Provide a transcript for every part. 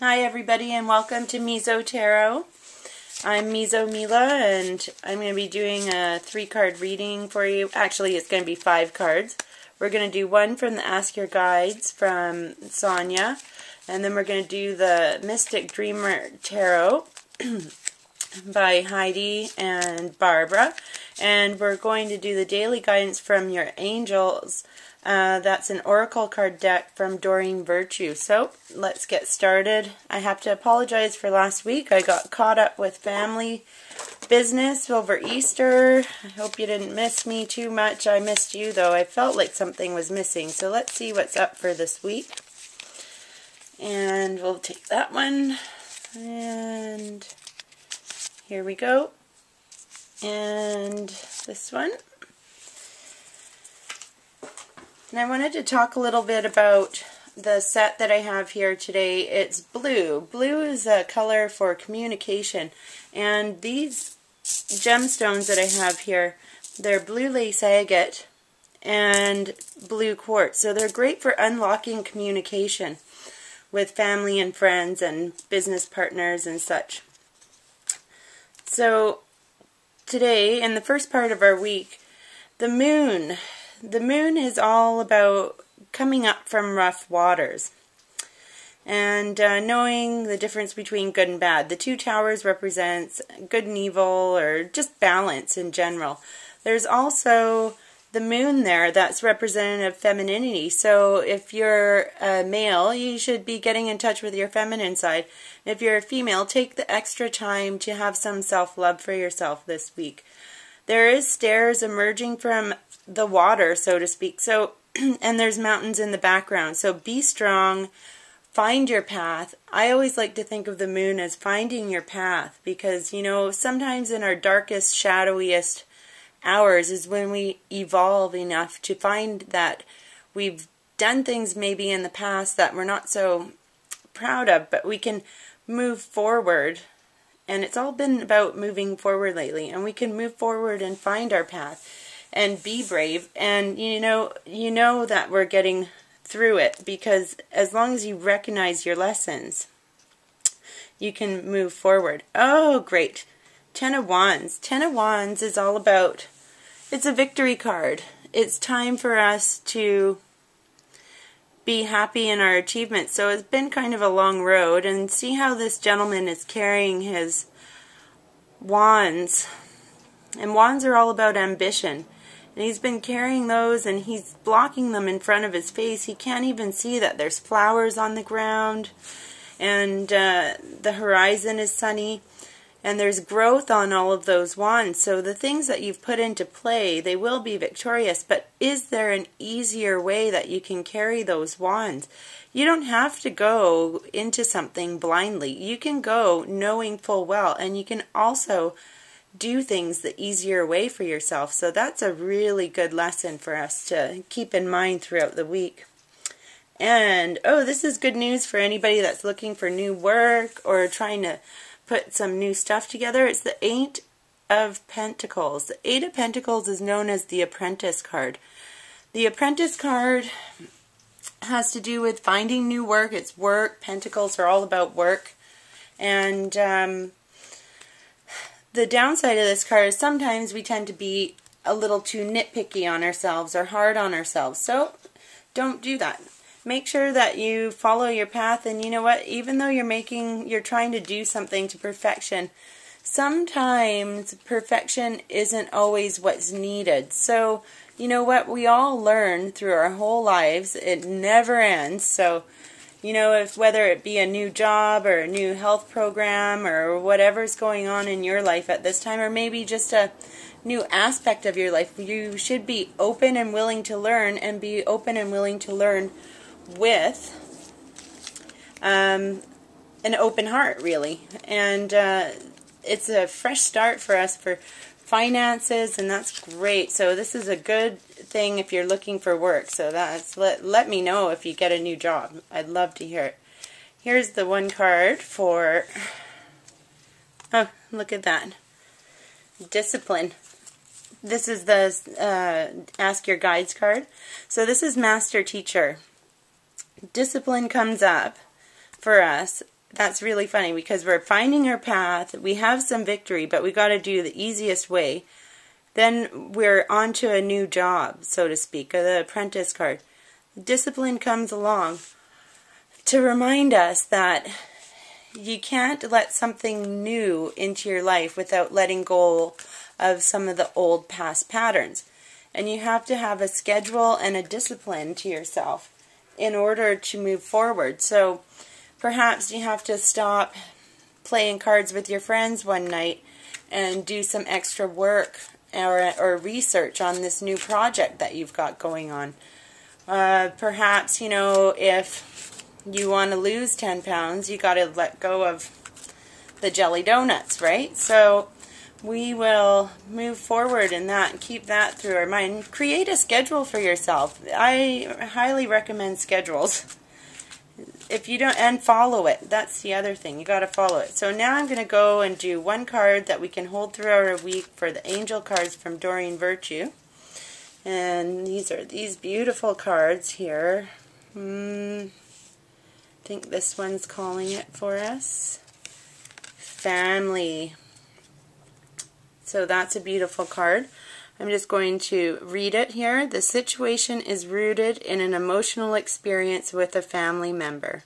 Hi everybody and welcome to Mizo Tarot. I'm Mizo Mila and I'm going to be doing a 3-card reading for you. Actually, it's going to be 5 cards. We're going to do one from the Ask Your Guides from Sonia, and then we're going to do the Mystic Dreamer Tarot by Heidi and Barbara, and we're going to do the daily guidance from your angels. That's an oracle card deck from Doreen Virtue. So let's get started. I have to apologize for last week. I got caught up with family business over Easter. I hope you didn't miss me too much. I missed you though. I felt like something was missing. So let's see what's up for this week. And we'll take that one. And here we go. And this one. And I wanted to talk a little bit about the set that I have here today. It's blue. Blue is a color for communication. And these gemstones that I have here, they're blue lace agate and blue quartz. So they're great for unlocking communication with family and friends and business partners and such. So today, in the first part of our week, the moon. The moon is all about coming up from rough waters and knowing the difference between good and bad. The 2 towers represents good and evil, or just balance in general. There's also the moon there that's representative of femininity. So if you're a male, you should be getting in touch with your feminine side. If you're a female, take the extra time to have some self-love for yourself this week. There is stairs emerging from the water, so to speak. So, and there's mountains in the background. So be strong, find your path. I always like to think of the moon as finding your path, because, you know, sometimes in our darkest, shadowiest hours is when we evolve enough to find that we've done things maybe in the past that we're not so proud of, but we can move forward. And it's all been about moving forward lately, and we can move forward and find our path and be brave. And you know that we're getting through it, because as long as you recognize your lessons, you can move forward. Oh, great. 10 of Wands. 10 of Wands is all about, it's a victory card. It's time for us to be happy in our achievements. So it's been kind of a long road, and see how this gentleman is carrying his wands. And wands are all about ambition. And he's been carrying those, and he's blocking them in front of his face. He can't even see that there's flowers on the ground, and the horizon is sunny. And there's growth on all of those wands. So the things that you've put into play, they will be victorious. But is there an easier way that you can carry those wands? You don't have to go into something blindly. You can go knowing full well. And you can also do things the easier way for yourself. So that's a really good lesson for us to keep in mind throughout the week. And, oh, this is good news for anybody that's looking for new work or trying to put some new stuff together. It's the 8 of Pentacles. The 8 of Pentacles is known as the Apprentice card. The Apprentice card has to do with finding new work. It's work. Pentacles are all about work. And the downside of this card is sometimes we tend to be a little too nitpicky on ourselves or hard on ourselves. So don't do that. Make sure that you follow your path, and you know what, even though you're trying to do something to perfection, sometimes perfection isn't always what's needed. So, you know what, we all learn through our whole lives. It never ends. So, you know, whether it be a new job or a new health program or whatever's going on in your life at this time, or maybe just a new aspect of your life, you should be open and willing to learn, and be open and willing to learn with an open heart, really. And it's a fresh start for us for finances, and that's great. So this is a good thing if you're looking for work. So that's let me know if you get a new job. I'd love to hear it. Here's the one card for, oh, look at that, discipline. This is the Ask Your Guides card. So this is Master Teacher. Discipline comes up for us that's really funny because we're finding our path. We have some victory, but we got to do the easiest way. Then we're on to a new job, so to speak, the apprentice card. Discipline comes along to remind us that you can't let something new into your life without letting go of some of the old past patterns. And you have to have a schedule and a discipline to yourself in order to move forward. So perhaps you have to stop playing cards with your friends one night and do some extra work or research on this new project that you've got going on. Perhaps, you know, if you want to lose 10 pounds, you got to let go of the jelly donuts, right? So we will move forward in that and keep that through our mind. Create a schedule for yourself. I highly recommend schedules. If you don't, and follow it. That's the other thing. You got to follow it. So now I'm going to go and do one card that we can hold throughout our week for the angel cards from Doreen Virtue. And these are these beautiful cards here. I think this one's calling it for us. Family. So that's a beautiful card. I'm just going to read it here. The situation is rooted in an emotional experience with a family member,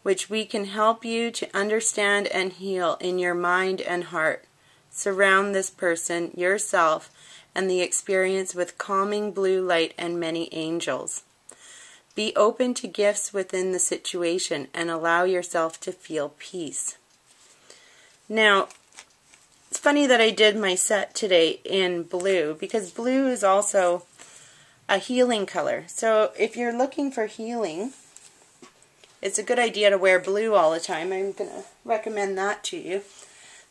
which we can help you to understand and heal in your mind and heart. Surround this person, yourself, and the experience with calming blue light and many angels. Be open to gifts within the situation and allow yourself to feel peace. Now, it's funny that I did my set today in blue because blue is also a healing color. So if you're looking for healing, it's a good idea to wear blue all the time. I'm going to recommend that to you.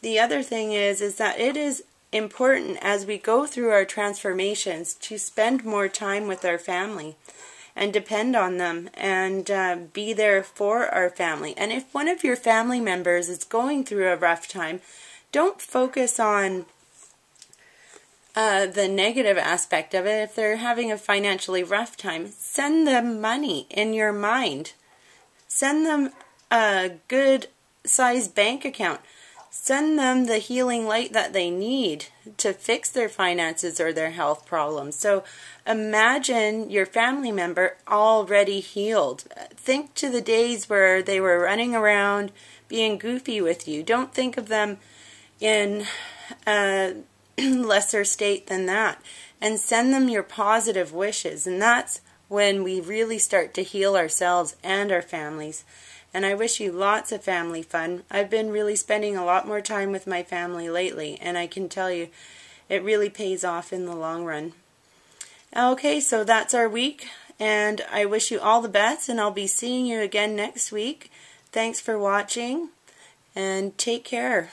The other thing is that it is important as we go through our transformations to spend more time with our family and depend on them and be there for our family. And if one of your family members is going through a rough time, don't focus on the negative aspect of it. If they're having a financially rough time, send them money in your mind. Send them a good sized bank account. Send them the healing light that they need to fix their finances or their health problems. So imagine your family member already healed. Think to the days where they were running around being goofy with you. Don't think of them in a lesser state than that. And send them your positive wishes. And that's when we really start to heal ourselves and our families. And I wish you lots of family fun. I've been really spending a lot more time with my family lately, and I can tell you it really pays off in the long run. Okay, so that's our week, and I wish you all the best, and I'll be seeing you again next week. Thanks for watching, and take care.